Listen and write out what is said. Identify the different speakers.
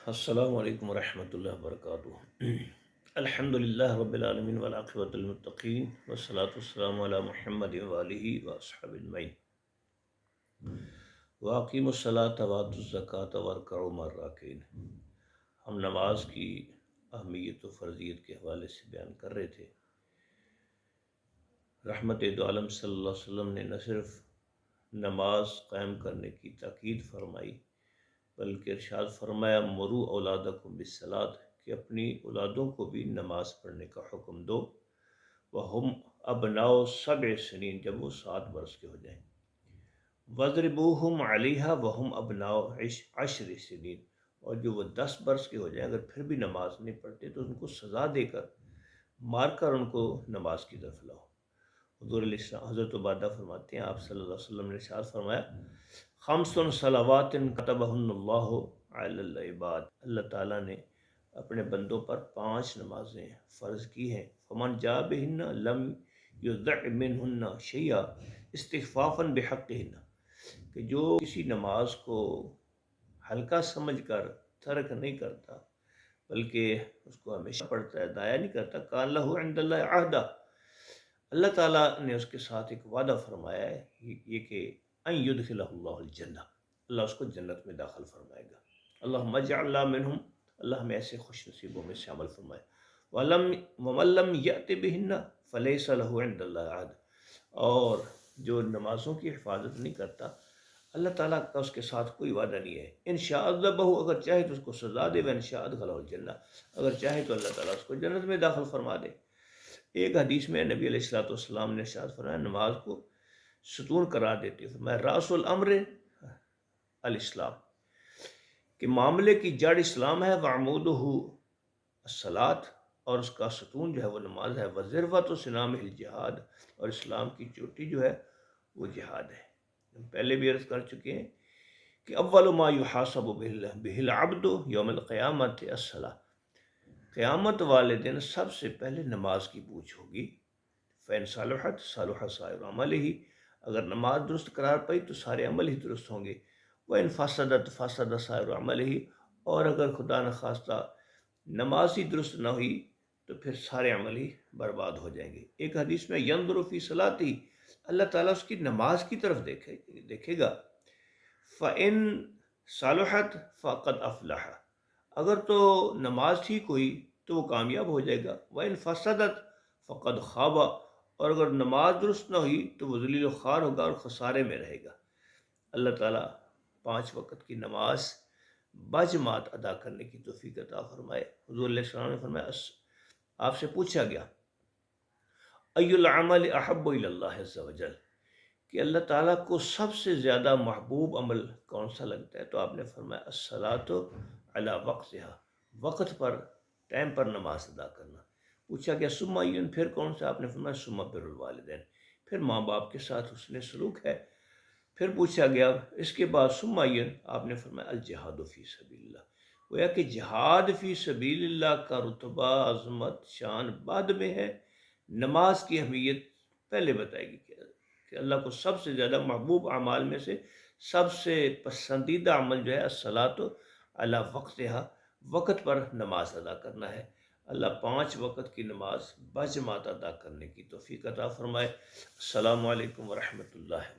Speaker 1: السلام علیکم ورحمۃ اللہ وبرکاتہ۔ الحمد للہ رب العالمین والعاقبۃ للمتقین والصلاۃ والسلام علی محمد وآلہ واصحابہ اجمعین۔ واقیموا الصلاۃ وآتوا الزکوٰۃ وارکعوا مع الراکعین۔ ہم نماز کی اہمیت و فرضیت کے حوالے سے بیان کر رہے تھے۔ رحمت دو عالم صلی اللہ علیہ وسلم نے نہ صرف نماز قائم کرنے کی تاکید فرمائی بلکہ ارشاد فرمایا مروا اولادکم بالصلاۃ، کہ اپنی اولادوں کو بھی نماز پڑھنے کا حکم دو، وہم ابناء 7 سنین، جب وہ 7 برس کے ہو جائیں، وضربوہم علیہا وہم ابناء 10 سنین، اور جو وہ 10 برس کے ہو جائیں اگر پھر بھی نماز نہیں پڑھتے تو ان کو سزا دے کر مار کر ان کو نماز کی طرف لاؤ۔ حضور علیہ السلام حضرت عبادہ فرماتے ہیں، آپ صلی اللہ علیہ وسلم نے ارشاد فرمایا 5 صلوات کتبہن اللہ علی العباد، اللہ تعالیٰ نے اپنے بندوں پر 5 نمازیں فرض کی ہیں، فمن جاء بہن لم یضع منہن شیئا استخفافا بحقہن، کہ جو کسی نماز کو ہلکا سمجھ کر ترک نہیں کرتا بلکہ اس کو ہمیشہ پڑھتا ہے، ضائع نہیں کرتا، کان لہ عند اللہ عہدہ، اللہ تعالیٰ نے اس کے ساتھ ایک وعدہ فرمایا ہے یہ کہ ان یدخلہ اللہ الجنہ، اللہ اس کو جنت میں داخل فرمائے گا۔ اللہم اجعلنا منہم، اللہ ہمیں ایسے خوش نصیبوں میں سے عمل فرمائے۔ ومن لم یأت بہن فلیس لہ عند اللہ عہد، اور جو نمازوں کی حفاظت نہیں کرتا اللہ تعالیٰ کا اس کے ساتھ کوئی وعدہ نہیں ہے۔ ان شاء عذبہ، اگر چاہے تو اس کو سزا دے، وان شاء ادخلہ الجنہ، اگر چاہے تو اللہ تعالیٰ اس کو جنت میں داخل فرما دے۔ ایک حدیث میں نبی علیہ الصلوۃ والسلام نے ارشاد فرمایا نماز کو ستون قرار دیتے ہیں، فرمایا راس الامر الاسلام، کہ معاملے کی جڑ اسلام ہے، وعمودہ الصلاۃ، اور اس کا ستون جو ہے وہ نماز ہے، وذروۃ سنامہ الجہاد، اور اسلام کی چوٹی جو ہے وہ جہاد ہے۔ ہم پہلے بھی عرض کر چکے ہیں کہ اول ما یحاسب بہ العبد یوم القیامۃ الصلاۃ، قیامت والے دن سب سے پہلے نماز کی پوچھ ہوگی۔ فَإِن صَلُحَتْ صَلُحَ سَائِرُ عَمَلِهِ، اگر نماز درست قرار پائی تو سارے عمل ہی درست ہوں گے۔ وَإِن فَسَدَتْ فَسَدَ سَائِرُ عَمَلِهِ، اور اگر خدا نخواستہ نماز ہی درست نہ ہوئی تو پھر سارے عمل ہی برباد ہو جائیں گے۔ ایک حدیث میں يَنظُرُ فِي صَلَاتِهِ، اللہ تعالیٰ اس کی نماز کی طرف دیکھے گا۔ فَإِن صَلُحَتْ فَقَدْ أَفْلَحَ، اگر تو نماز ٹھیک ہوئی تو وہ کامیاب ہو جائے گا۔ وَإِن فَسَدَتْ فَقَدْ خَابَ، اور اگر نماز درست نہ ہوئی تو وہ ذلیل و خوار ہوگا اور خسارے میں رہے گا۔ اللہ تعالیٰ 5 وقت کی نماز باجماعت ادا کرنے کی توفیق عطا فرمائے۔ حضور علیہ السلام نے فرمایا، آپ سے پوچھا گیا ای العمل احب الی اللہ عز وجل، کہ اللہ تعالیٰ کو سب سے زیادہ محبوب عمل کون سا لگتا ہے، تو آپ نے فرمایا الصلاۃ علی وقتہا، وقت پر ٹائم پر نماز ادا کرنا۔ پوچھا گیا ثم ای، پھر کون سا، آپ نے فرمایا ثم بر الوالدین، پھر ماں باپ کے ساتھ حسن سلوک ہے۔ پھر پوچھا گیا اس کے بعد ثم ای، آپ نے فرمایا الجہاد فی سبیل اللہ، گویا کہ جہاد فی سبیل اللہ کا رتبہ عظمت شان بعد میں ہے، نماز کی اہمیت پہلے بتائے گی کہ اللہ کو سب سے زیادہ محبوب اعمال میں سے سب سے پسندیدہ عمل جو ہے الصلاۃ علی وقتہا، وقت پر نماز ادا کرنا ہے۔ اللہ 5 وقت کی نماز باجماعت ادا کرنے کی توفیق عطا فرمائے۔ السلام علیکم ورحمۃ اللہ۔